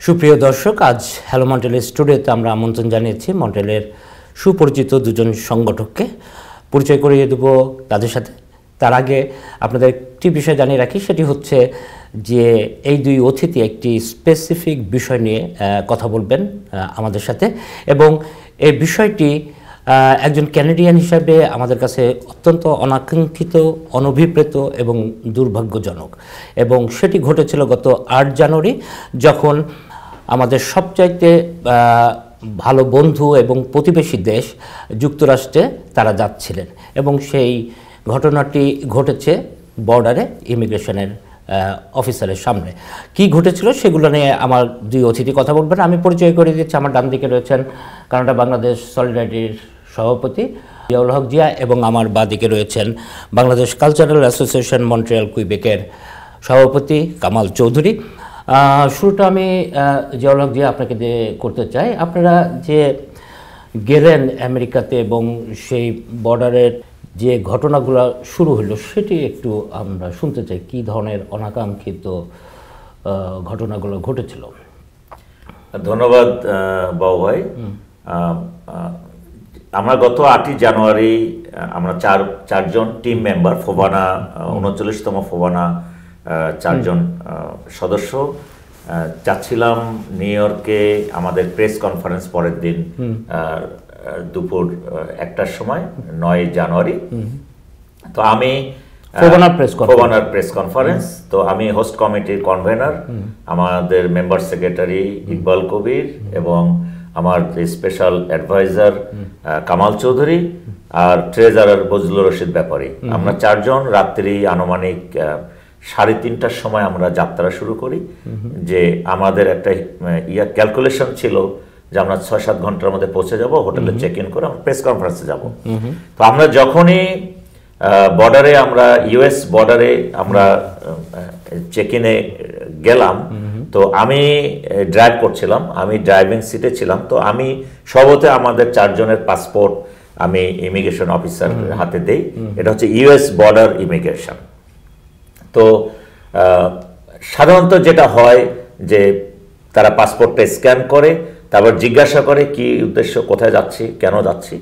সুপ্রিয় দর্শক, আজ হ্যালো মন্ট্রিয়াল স্টুডিওতে আমরা আমন্ত্রণ জানিয়েছি মন্ট্রিয়ালের সুপরিচিত দুজন সংগঠককে। পরিচয় করিয়ে দেব তাদের সাথে। তার আগে আপনাদের একটি বিষয় জানিয়ে রাখি, সেটি হচ্ছে যে এই দুই অতিথি একটি স্পেসিফিক বিষয় নিয়ে কথা বলবেন আমাদের সাথে, এবং এই বিষয়টি একজন ক্যানাডিয়ান হিসাবে আমাদের কাছে অত্যন্ত অনাকাঙ্ক্ষিত, অনভিপ্রেত এবং দুর্ভাগ্যজনক। এবং সেটি ঘটেছিল গত 8 জানুয়ারি, যখন আমাদের সবচাইতে ভালো বন্ধু এবং প্রতিবেশী দেশ যুক্তরাষ্ট্রে তারা যাচ্ছিলেন, এবং সেই ঘটনাটি ঘটেছে বর্ডারে ইমিগ্রেশনের অফিসারের সামনে। কি ঘটেছিল সেগুলো নিয়ে আমার দুই অতিথি কথা বলবেন। আমি পরিচয় করে দিচ্ছি। আমার ডান দিকে রয়েছেন কানাডা বাংলাদেশ সলিডারিটির সভাপতি জিয়াউল হক জিয়া, এবং আমার বাঁ দিকে রয়েছেন বাংলাদেশ কালচারাল অ্যাসোসিয়েশন মন্ট্রিয়াল কুইবেকের সভাপতি কামাল চৌধুরী। শুরুটা আমি জিয়াউল হক জিয়া আপনাকে দিয়ে করতে চাই। আপনারা যে গেলেন আমেরিকাতে এবং সেই বর্ডারের যে ঘটনাগুলো শুরু হলো সেটি একটু আমরা শুনতে চাই। কী ধরনের অনাকাঙ্ক্ষিত ঘটনাগুলো ঘটেছিল? ধন্যবাদ বাবু ভাই। আমরা গত 8 জানুয়ারি আমরা চারজন টিম মেম্বার, ফোবানা 39তম ফোবানা 4 জন সদস্য যাচ্ছিলাম নিউ ইয়র্কে আমাদের প্রেস কনফারেন্স পরের দিন দুপুর 1টার সময় 9 জানুয়ারি। তো আমি ফোবানার প্রেস কনফারেন্স, তো আমি হোস্ট কমিটির কনভেনার, আমাদের মেম্বার সেক্রেটারি ইকবাল কবির এবং আমার স্পেশাল অ্যাডভাইজার কামাল চৌধুরী আর ট্রেজারার বজলুর রশিদ ব্যাপারী। আমরা 4 জন রাত্রি আনুমানিক 3:30টার সময় আমরা যাত্রা শুরু করি। যে আমাদের একটা ক্যালকুলেশন ছিল যে আমরা 6-7 ঘন্টার মধ্যে পৌঁছে যাব, হোটেলে চেক ইন করে আমরা প্রেস কনফারেন্সে যাব। তো আমরা যখনই বর্ডারে, আমরা ইউএস বর্ডারে আমরা চেক ইনে গেলাম, তো আমি ড্রাইভ করছিলাম, আমি ড্রাইভিং সিটে ছিলাম। তো আমি সবতে আমাদের 4 জনের পাসপোর্ট আমি ইমিগ্রেশন অফিসার হাতে দেই। এটা হচ্ছে ইউএস বর্ডার ইমিগ্রেশন। তো সাধারণত যেটা হয় যে তারা পাসপোর্টটা স্ক্যান করে, তারপর জিজ্ঞাসা করে কি উদ্দেশ্য, কোথায় যাচ্ছি, কেন যাচ্ছি,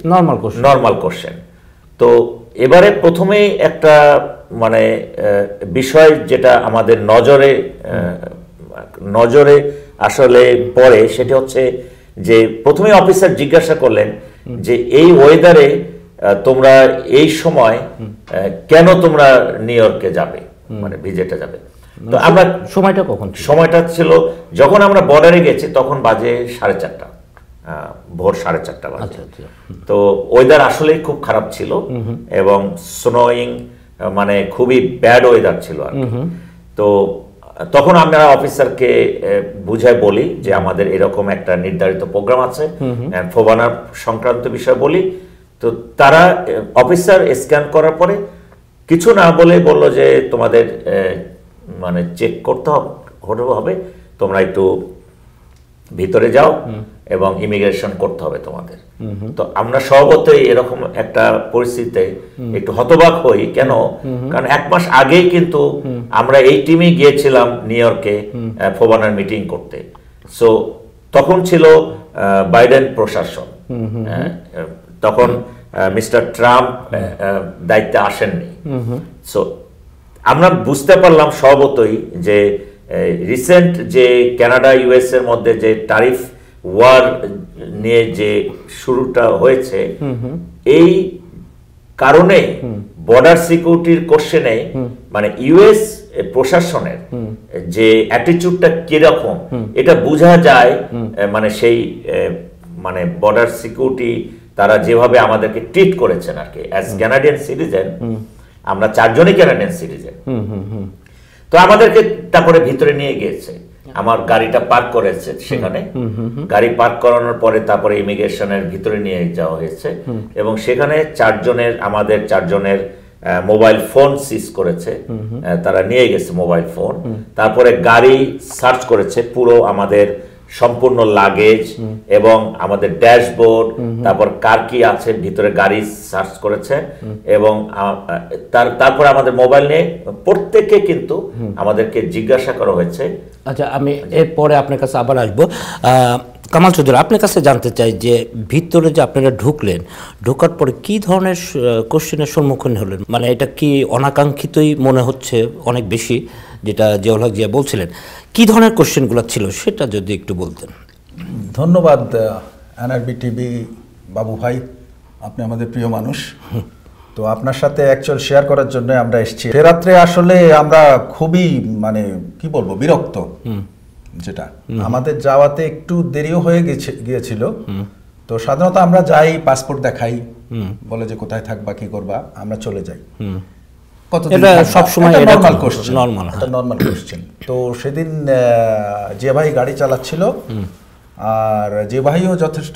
নর্মাল কোশ্চেন। তো এবারে প্রথমেই একটা মানে বিষয় যেটা আমাদের নজরে আসলে পড়ে, সেটা হচ্ছে যে প্রথমে অফিসার জিজ্ঞাসা করলেন যে এই ওয়েদারে তোমরা এই সময় কেন তোমরা নিউ ইয়র্কে যাবে, মানে ভিজিটে যাবে। তো আমরা সময়টা কখন? সময়টা ছিল যখন আমরা বর্ডারে গেছি তখন বাজে 4:30, ভোর 4:30 বাজে। তো ওয়েদার আসলেই খুব খারাপ ছিল এবং স্নোয়িং, মানে খুবই ব্যাড ওয়েদার ছিল আর কি। তো তখন আমরা অফিসারকে বুঝায় বলি যে আমাদের এরকম একটা নির্ধারিত প্রোগ্রাম আছে, ফোবানার সংক্রান্ত বিষয় বলি। তো তারা অফিসার স্ক্যান করার পরে কিছু না বলে বলল যে তোমাদের মানে চেক করতে হবে, তোমরা একটু ভিতরে যাও এবং ইমিগ্রেশন করতে হবে তোমাদের। তো আমরা স্বভাবতই এরকম একটা পরিস্থিতিতে একটু হতবাক হই। কেন? কারণ 1 মাস আগেই কিন্তু আমরা এই টিমে গিয়েছিলাম নিউ ইয়র্কে ফোবানার মিটিং করতে। সো তখন ছিল বাইডেন প্রশাসন, তখন মিস্টার ট্রাম্প দায়িত্বে আসেননি। সো আমরা বুঝতে পারলাম স্বভাবতই যে রিসেন্ট যে কানাডা ইউএস এর মধ্যে যে ট্যারিফ ওয়ার নিয়ে যে শুরুটা হয়েছে, এই কারণে বর্ডার সিকিউরিটির কোশ্চেনে মানে ইউএস প্রশাসনের যে অ্যাটিটিউডটা কিরকম এটা বোঝা যায়। মানে সেই মানে বর্ডার সিকিউরিটি তারা যেভাবে আমাদেরকে ট্রিট করেছেন আর কি, অ্যাজ ক্যানাডিয়ান সিটিজেন। আমরা 4 জনই ক্যানাডিয়ান সিটিজেন। তো আমাদেরকে তারপরে ভিতরে নিয়ে গিয়েছে, আমার গাড়িটা পার্ক করেছে সেখানে, গাড়ি পার্ক করানোর পরে তারপরে ইমিগ্রেশনের ভিতরে নিয়ে যাওয়া হয়েছে এবং সেখানে আমাদের 4 জনের মোবাইল ফোন সিজ করেছে, তারা নিয়ে গেছে মোবাইল ফোন। তারপরে গাড়ি সার্চ করেছে, পুরো আমাদের সম্পূর্ণ লাগেজ এবং আমাদের ড্যাশবোর্ড, তারপর কার কি আছে ভিতরে গাড়ি সার্চ করেছে, এবং তারপরে আমাদের মোবাইল নিয়ে প্রত্যেককে কিন্তু আমাদেরকে জিজ্ঞাসা করা হয়েছে। আচ্ছা, আমি এরপরে আপনার কাছে আবার আসবো। কামাল চৌধুরী, আপনার কাছে জানতে চাই যে ভিতরে যে আপনারা ঢুকলেন, ঢোকার পরে কি ধরনের কোশ্চেনের সম্মুখীন হলেন? মানে এটা কি অনাকাঙ্ক্ষিতই মনে হচ্ছে অনেক বেশি, যেটা জিয়াউল হক জিয়া বলছিলেন, কি ধরনের কোশ্চেনগুলো ছিল সেটা যদি একটু বলতেন। ধন্যবাদ এনআরবি টিভি বাবু ভাই, আপনি আমাদের প্রিয় মানুষ। তো আপনার সাথে অ্যাকচুয়াল শেয়ার করার জন্য আমরা এসেছি। সে রাত্রে আসলে আমরা খুবই মানে কি বলবো বিরক্ত, যেটা আমাদের যাওয়াতে একটু দেরিও হয়ে গিয়েছিল। তো সাধারণত আমরা যাই, পাসপোর্ট দেখাই, বলে যে কোথায় থাকবা কি করবা, আমরা চলে যাই। এটা সবসময় নর্মাল কোশ্চেন। তো সেদিন যে ভাই গাড়ি চালাচ্ছিল, আর যে ভাইও যথেষ্ট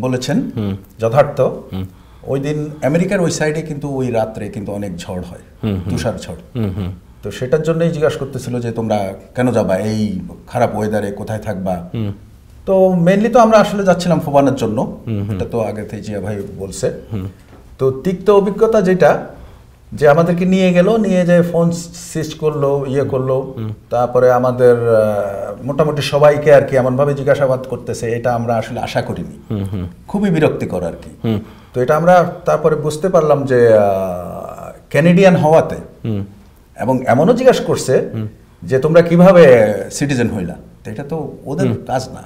বলেছেন যথার্থ, ওই দিন আমেরিকার ওই সাইডে কিন্তু ওই রাত্রে কিন্তু অনেক ঝড় হয়, তুষার ঝড়। তো সেটার জন্যই জিজ্ঞাসা করতেছিল যে তোমরা কেন যাবা এই খারাপ ওয়েদারে, কোথায় থাকবা। তো মেইনলি তো আমরা আসলে যাচ্ছিলাম ফোবানোর জন্য, এটা তো আগে থেকে জিয়া ভাই বলছে। তো তিক্ত অভিজ্ঞতা যেটা, যে আমাদেরকে নিয়ে গেল, নিয়ে যায় ফোন সুইচ করলো, ইয়ে করলো, তারপরে আমাদের মোটামুটি সবাইকে আর কি এমনভাবে জিজ্ঞাসাবাদ করতেছে, এটা আমরা আসলে আশা করিনি, খুবই বিরক্তিকর আর কি। তো এটা আমরা তারপরে বুঝতে পারলাম যে ক্যানেডিয়ান হওয়াতে, এবং এমনও জিজ্ঞাসা করছে যে তোমরা কিভাবে সিটিজেন হইলা, তো এটা তো ওদের কাজ না।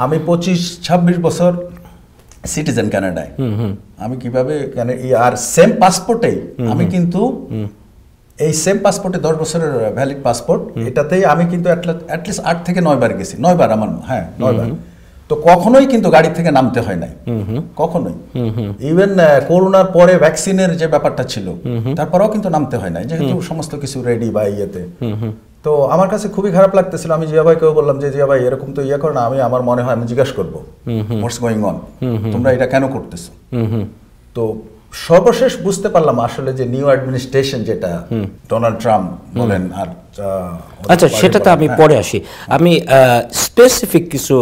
আমি 25-26 বছর সিটিজেন কানাডায়, আমি কিভাবে আর সেম পাসপোর্টেই আমি কিন্তু এই সেম পাসপোর্টে 10 বছরের ভ্যালিড পাসপোর্ট, এটাতেই আমি কিন্তু অ্যাটলিস্ট 8 থেকে 9 বার গেছি, 9 বার আমার, হ্যাঁ 9 বার। তো কখনোই কিন্তু গাড়ি থেকে নামতে হয় নাই, কখনোই। ইভেন করোনার পরে ভ্যাকসিনের যে ব্যাপারটা ছিল, তারপরেও কিন্তু নামতে হয় নাই, যেহেতু সমস্ত কিছু রেডি বা ইয়েতে। তো আমার কাছে খুবই খারাপ লাগতেছিল। আমি জিয়া ভাইকেও বললাম যে জিয়া ভাই এরকম তো ইয়ে করো না, আমার মনে হয় আমি জিজ্ঞাসা করবো হোয়াটস গোয়িং অন, তোমরা এটা কেন করতেছো। তো সর্বশেষ বুঝতে পারলাম আসলে যে নিউ অ্যাডমিনিস্ট্রেশন, যেটা ডোনাল্ড ট্রাম্প বলেন, আর আচ্ছা সেটাতে আমি পরে আসি। আমি স্পেসিফিক কিছু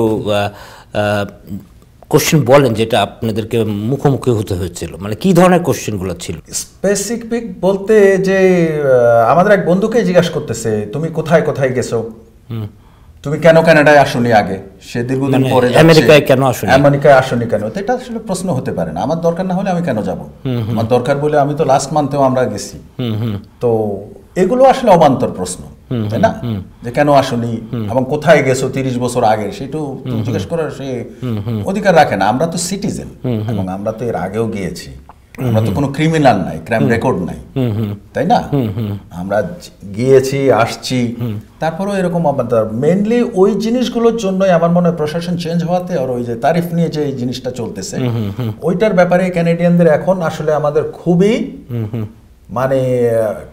কোশ্চেন বলেন যেটা আপনাদেরকে মুখোমুখি হতে হয়েছিল, মানে কি ধরনের কোশ্চেনগুলো ছিল? স্পেসিফিক বলতে যে আমাদের এক বন্ধুকে জিজ্ঞাসা করতেছে, তুমি কোথায় কোথায় গেছো, তুমি কেন কানাডায় আসনি আগে, সে দীর্ঘদিন পরে আমেরিকায় কেন আসনি, আমেরিকায় আসনি কেন। তো এটা আসলে প্রশ্ন হতে পারে না, আমার দরকার না হলে আমি কেন যাব, আমার দরকার বলে আমি তো লাস্ট মান্থেও আমরা গেছি। তো এগুলো আসলে অবান্তর প্রশ্ন, তাই না, যে কেন আসনি এবং কোথায় গেছো 30 বছর আগে, সেটাও জিজ্ঞেস করার সে অধিকার রাখে না। আমরা তো সিটিজেন, এবং আমরা তো এর আগেও গিয়েছি, আমরা তো কোনো ক্রিমিনাল নাই, ক্রাইম রেকর্ড নাই, তাই না, আমরা গিয়েছি আসছি। তারপরেও এরকম মেইনলি ওই জিনিসগুলোর জন্যই আমার মনে হয় প্রশাসন চেঞ্জ হওয়াতে, আর ওই যে তারিফ নিয়ে যে জিনিসটা চলতেছে, ওইটার ব্যাপারে ক্যানাডিয়ানদের এখন আসলে আমাদের খুবই মানে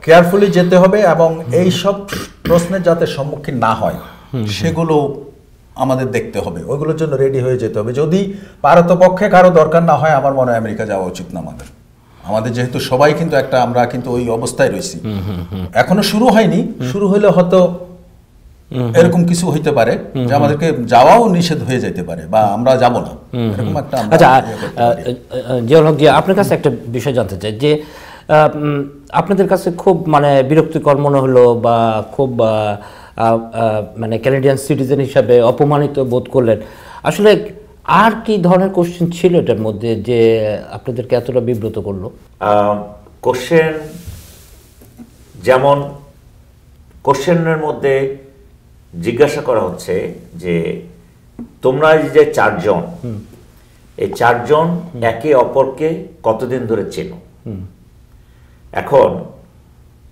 কেয়ারফুলি যেতে হবে, এবং এই সব প্রশ্নের যাতে সম্মুখীন না হয় সেগুলো আমাদের দেখতে হবে, ওইগুলোর জন্য রেডি হয়ে যেতে হবে। যদি পারতপক্ষে কারো দরকার না হয়, আমার মনে হয় আমেরিকা যাওয়া উচিত না আমাদের যেহেতু সবাই কিন্তু আমরা কিন্তু ওই অবস্থায় রয়েছি, এখনো শুরু হয়নি, শুরু হলে হয়তো এরকম কিছু হইতে পারে যে আমাদেরকে যাওয়াও নিষেধ হয়ে যেতে পারে, বা আমরা যাব না, এরকম একটা। আচ্ছা জিয়াউল হক, আপনার কাছে একটা বিষয় জানতে চাই, যে আপনাদের কাছে খুব মানে বিরক্তিকর মনে হলো, বা খুব মানে ক্যানাডিয়ান সিটিজেন হিসাবে অপমানিত বোধ করলেন, আসলে আর কি ধরনের কোশ্চেন ছিল এটার মধ্যে যে আপনাদেরকে এতটা বিব্রত করলো? কোশ্চেন যেমন, কোশ্চেনের মধ্যে জিজ্ঞাসা করা হচ্ছে যে তোমরা যে 4 জন, এই 4 জন একে অপরকে কতদিন ধরে চেনো। এখন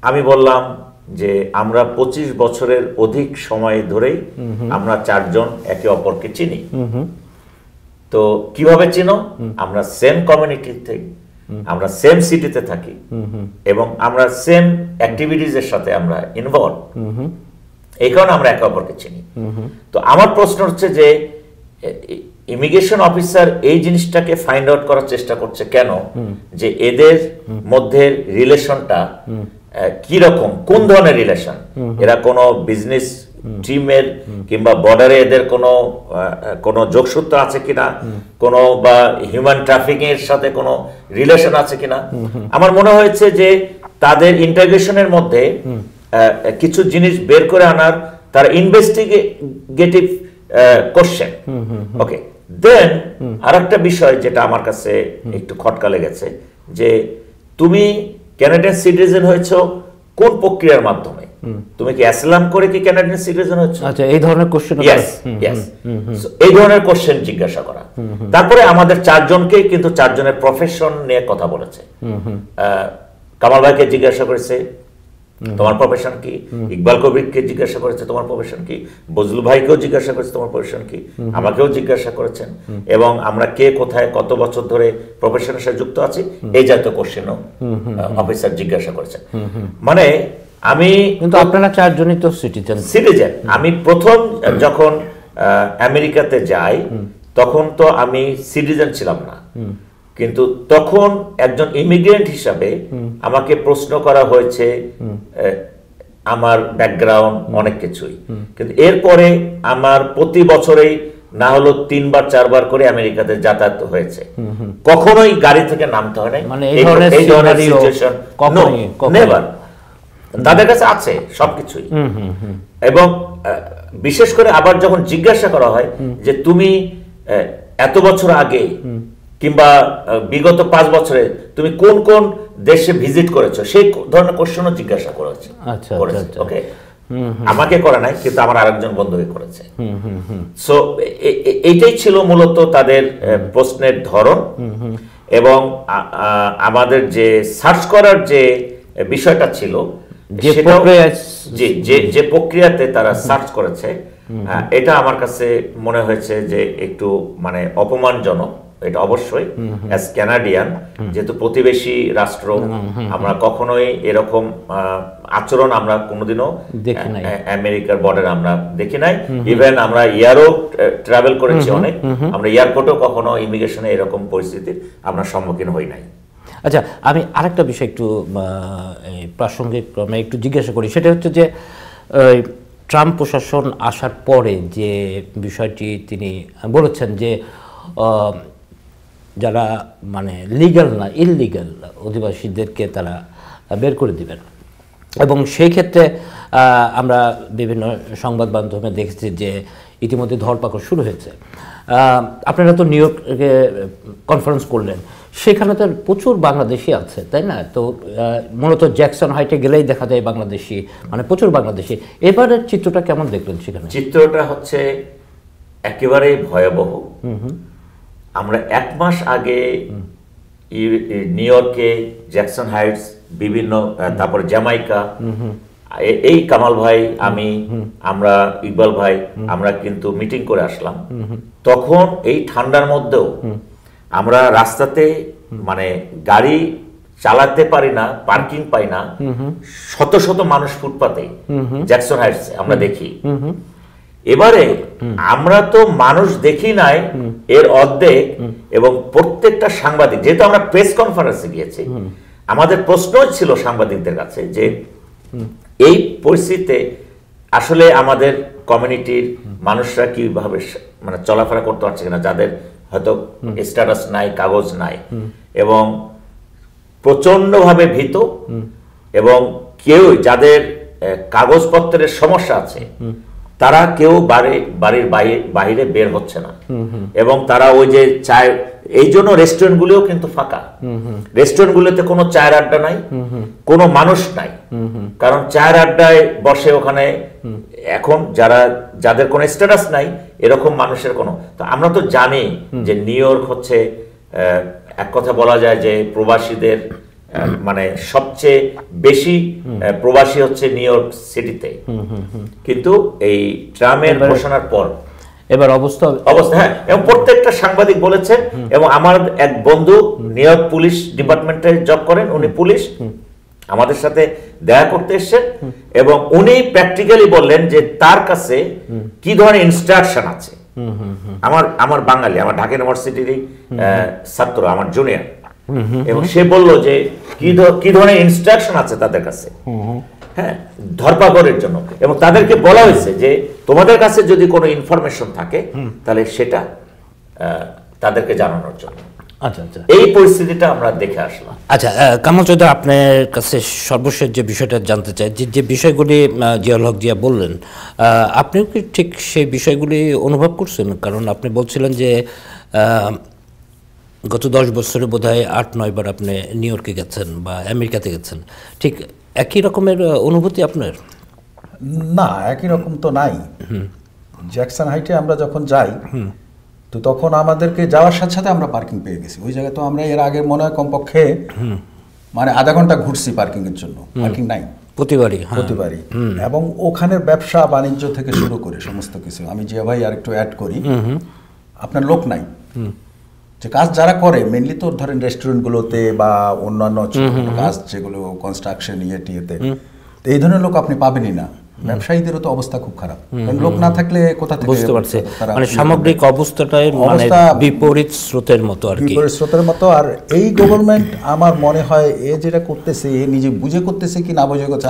আমি বললাম যে আমরা 25 বছরের অধিক সময় ধরেই আমরা 4 জন একে অপরকে চিনি। তো কিভাবে চিনো? আমরা সেম কমিউনিটি থেকে, আমরা সেম সিটিতে থাকি, এবং আমরা সেম অ্যাক্টিভিটিজের সাথে আমরা ইনভলভ, এই কারণে আমরা একে অপরকে চিনি। তো আমার প্রশ্ন হচ্ছে যে ইমিগ্রেশন অফিসার এই জিনিসটাকে ফাইন্ড আউট করার চেষ্টা করছে কেন, যে এদের মধ্যে রিলেশনটা কি রকম, কোন ধরনের রিলেশন, এরা কোনো বিজনেস টিমের কিংবা বর্ডারে এদের কোনো যোগসূত্র আছে কিনা, কোনো বা হিউম্যান ট্রাফিকিং এর সাথে কোনো রিলেশন আছে কিনা। আমার মনে হয়েছে যে তাদের ইন্টারগ্রেশনের মধ্যে কিছু জিনিস বের করে আনার তার ইনভেস্টিগেটিভ কোশ্চেন। ওকে, দেন আরেকটা বিষয় যেটা আমার কাছে একটু খটকা লেগেছে, যে তুমি ক্যানাডিয়ান সিটিজেন হয়েছো কোন প্রক্রিয়ার মাধ্যমে? তুমি কি অ্যাসিলাম করে কি ক্যানাডিয়ান সিটিজেন হয়েছো? আচ্ছা, এই ধরনের কোশ্চেন, এই ধরনের কোশ্চেন জিজ্ঞাসা করা। তারপরে আমাদের চারজনকে কিন্তু চারজনের প্রফেশন নিয়ে কথা বলেছে। কামাল ভাইকে জিজ্ঞাসা করেছে তোমার প্রফেশন কি, ইকবাল কবিরকে জিজ্ঞাসা করেছে তোমার প্রফেশন কি, বজলু ভাইকেও জিজ্ঞাসা করেছে তোমার প্রফেশন কি, আমাকেও জিজ্ঞাসা করেছেন, এবং আমরা কে কোথায় কত বছর ধরে প্রফেশনের সাথে যুক্ত আছি এই জাতীয় কোশ্চেনও অফিসার জিজ্ঞাসা করেছেন। মানে আমি কিন্তু আপনারা চারজনই তো সিটিজেন। আমি প্রথম যখন আমেরিকাতে যাই তখন তো আমি সিটিজেন ছিলাম না, কিন্তু তখন একজন ইমিগ্রেন্ট হিসাবে আমাকে প্রশ্ন করা হয়েছে আমার ব্যাকগ্রাউন্ড অনেক কিছুই। কিন্তু এরপরে আমার প্রতি বছরেই না হলো 3 বার 4 বার করে আমেরিকাতে যাতায়াত হয়েছে, কখনোই গাড়ি থেকে নামতে হয় নাই। মানে এই ধরনের সিচুয়েশন নেভার, তাদের কাছে আছে সবকিছুই। এবং বিশেষ করে আবার যখন জিজ্ঞাসা করা হয় যে তুমি এত বছর আগে কিংবা বিগত 5 বছরে তুমি কোন কোন দেশে ভিজিট করেছো, সেই ধরনের কোশ্চেনও জিজ্ঞাসা করেছে। ওকে, আমাকে করে নাই, কিন্তু আমার আরেকজন বন্ধুকে করেছে। সো এইটাই ছিল মূলত তাদের প্রশ্নের ধরন। এবং আমাদের যে সার্চ করার যে বিষয়টা ছিল, যে প্রক্রিয়াতে তারা সার্চ করেছে, এটা আমার কাছে মনে হয়েছে যে একটু মানে অপমানজনক। এটা অবশ্যই অ্যাজ ক্যানাডিয়ান, যেহেতু প্রতিবেশী রাষ্ট্র, আমরা কখনোই এরকম আচরণ আমরা কোনোদিনও আমেরিকার বর্ডারে আমরা দেখি নাই। ইভেন আমরা এয়ারও ট্রাভেল করেছি অনেক, আমরা এয়ারপোর্টেও কখনো ইমিগ্রেশনে এরকম পরিস্থিতির আমরা সম্মুখীন হই নাই। আচ্ছা, আমি আরেকটা বিষয় একটু প্রাসঙ্গিক একটু জিজ্ঞাসা করি, সেটা হচ্ছে যে ট্রাম্প প্রশাসন আসার পরে যে বিষয়টি তিনি বলেছেন যে যারা মানে লিগ্যাল না ইললিগ্যাল অধিবাসীদেরকে তারা বের করে দিবেন, এবং সেই ক্ষেত্রে আমরা বিভিন্ন সংবাদ মাধ্যমে দেখেছি যে ইতিমধ্যে ধরপাকড় শুরু হয়েছে। আপনারা তো নিউ ইয়র্কে কনফারেন্স করলেন, সেখানে তো প্রচুর বাংলাদেশি আছে, তাই না? তো মূলত জ্যাকসন হাইটে গেলেই দেখা যায় বাংলাদেশি, মানে প্রচুর বাংলাদেশি। এবারের চিত্রটা কেমন দেখলেন সেখানে? চিত্রটা হচ্ছে একেবারেই ভয়াবহ। আমরা 1 মাস আগে নিউ ইয়র্কে জ্যাকসন হাইটস, বিভিন্ন তারপর জ্যামাইকা, এই কামাল ভাই, আমরা ইকবাল ভাই, আমরা কিন্তু মিটিং করে আসলাম। তখন এই ঠান্ডার মধ্যেও আমরা রাস্তাতে মানে গাড়ি চালাতে পারি না, পার্কিং পাই না, শত শত মানুষ ফুটপাতে জ্যাকসন হাইটস আমরা দেখি। এবারে আমরা তো মানুষ দেখি নাই এর অর্ধেক, এবং প্রত্যেকটা সাংবাদিক, যেহেতু আমরা প্রেস কনফারেন্সে গিয়েছি, আমাদের প্রশ্নই ছিল সাংবাদিকদের কাছে যে এই পরিস্থিতিতে আসলে আমাদের কমিউনিটির মানুষরা কিভাবে মানে চলাফেরা করতে পারছে কিনা, যাদের হয়তো স্ট্যাটাস নাই, কাগজ নাই, এবং প্রচন্ডভাবে ভীত, এবং কেউ যাদের কাগজপত্রের সমস্যা আছে তারা কেউ বাড়ির বাইরে বের হচ্ছে না, এবং তারা ওই যে চায়, এই জন্য রেস্টুরেন্টগুলিও কিন্তু ফাঁকা। রেস্টুরেন্টগুলোতে কোনো চায়ের আড্ডা নাই, কোনো মানুষ নাই, কারণ চায়ের আড্ডায় বসে ওখানে এখন যাদের কোনো স্ট্যাটাস নাই এরকম মানুষের কোনো। তো আমরা তো জানি যে নিউ ইয়র্ক হচ্ছে এক কথা বলা যায় যে প্রবাসীদের মানে সবচেয়ে বেশি প্রবাসী হচ্ছে নিউ ইয়র্ক সিটিতে। কিন্তু এই ট্রাম্পের ঘোষণার পর এবার অবস্থা হ্যাঁ, এবং প্রত্যেকটা সাংবাদিক বলেছেন, এবং আমার এক বন্ধু নিউ ইয়র্ক পুলিশ ডিপার্টমেন্টে জব করেন, উনি পুলিশ, আমাদের সাথে দেখা করতে এসেছেন, এবং উনি প্র্যাকটিক্যালি বললেন যে তার কাছে কি ধরনের ইনস্ট্রাকশন আছে। আমার বাঙালি, আমার ঢাকা ইউনিভার্সিটির ছাত্র, আমার জুনিয়র, এবং সে বলল যে কি ধরনের ইনস্ট্রাকশন আছে তাদের কাছে, হ্যাঁ, ধরপাকড়ের জন্য। এবং তাদেরকে বলা হয়েছে যে তোমাদের কাছে যদি কোনো ইনফরমেশন থাকে তাহলে সেটা তাদেরকে জানানোর জন্য। আচ্ছা আচ্ছা, এই পরিস্থিতিটা আমরা দেখে আসলাম। আচ্ছা, কামাল চৌধুরী, আপনার কাছে সর্বশেষ যে বিষয়টা জানতে চাই, যে বিষয়গুলি জিয়াউল হক জিয়া বললেন, আপনিও কি ঠিক সেই বিষয়গুলি অনুভব করছেন? কারণ আপনি বলছিলেন যে গত 10 বছরে বোধহয় 8-9 বার আপনি নিউ ইয়র্কে গেছেন বা আমেরিকাতে গেছেন, ঠিক একই রকমের অনুভূতি আপনার? না, একই রকম তো নাই। জ্যাকসন হাইটে আমরা যখন যাই তো তখন আমাদেরকে যাওয়ার সাথে সাথে আমরা পার্কিং পেয়ে গেছি ওই জায়গায়। তো আমরা এর আগে মনে হয় কমপক্ষে মানে আধা ঘন্টা ঘুরছি পার্কিং এর জন্য, পার্কিং নাই প্রতিবারই। এবং ওখানের ব্যবসা বাণিজ্য থেকে শুরু করে সমস্ত কিছু। আমি জিয়া ভাই আর একটু অ্যাড করি, আপনার লোক নাই। যে কাজ যারা করে মেনলি তো ধরেন রেস্টুরেন্টগুলোতে বা অন্যান্য কাজ যেগুলো কনস্ট্রাকশন ইয়েতে, এই ধরনের লোক আপনি পাবেনই না। ব্যবসায়ীদেরও তো অবস্থা খুব খারাপ, কারণ লোক না থাকলে কোথা থেকে বুঝতে পারছে, মানে সামগ্রিক অবস্থাটাই মানে বিপরীত স্রোতের মতো আর কি, বিপরীত স্রোতের মতো। আর এই গভর্নমেন্ট আমার মনে হয় এ যেটা করতেছে এ নিজে বুঝে করতেছে কি না বুঝে করছে,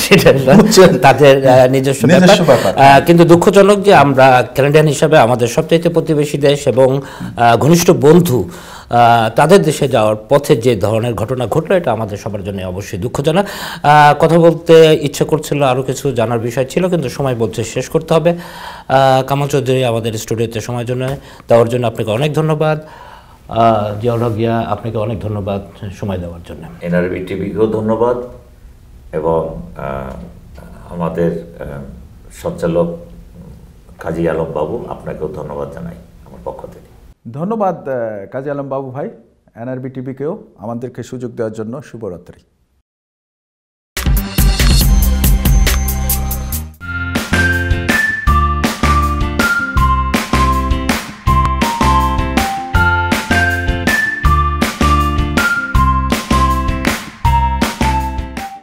সেটা তাদের নিজস্ব ব্যাপার। কিন্তু দুঃখজনক যে আমরা ক্যানাডিয়ান হিসাবে আমাদের সবচাইতে প্রতিবেশী দেশ এবং ঘনিষ্ঠ বন্ধু তাদের দেশে যাওয়ার পথে যে ধরনের ঘটনা ঘটলো, এটা আমাদের সবার জন্য অবশ্যই দুঃখজনক। কথা বলতে ইচ্ছে করছিল, আরও কিছু জানার বিষয় ছিল, কিন্তু সময় বলছে শেষ করতে হবে। কামাল চৌধুরী আমাদের স্টুডিওতে সময়ের জন্য দেওয়ার জন্য আপনাকে অনেক ধন্যবাদ। জিয়াউল হক জিয়া, আপনাকে অনেক ধন্যবাদ সময় দেওয়ার জন্য। এনআরবি টিভিকেও ধন্যবাদ এবং আমাদের সঞ্চালক কাজী আলম বাবু, আপনাকেও ধন্যবাদ জানাই আমার পক্ষ থেকে। ধন্যবাদ কাজী আলম বাবু ভাই, এনআরবি টিভিকেও আমাদেরকে সুযোগ দেওয়ার জন্য। শুভরাত্রি।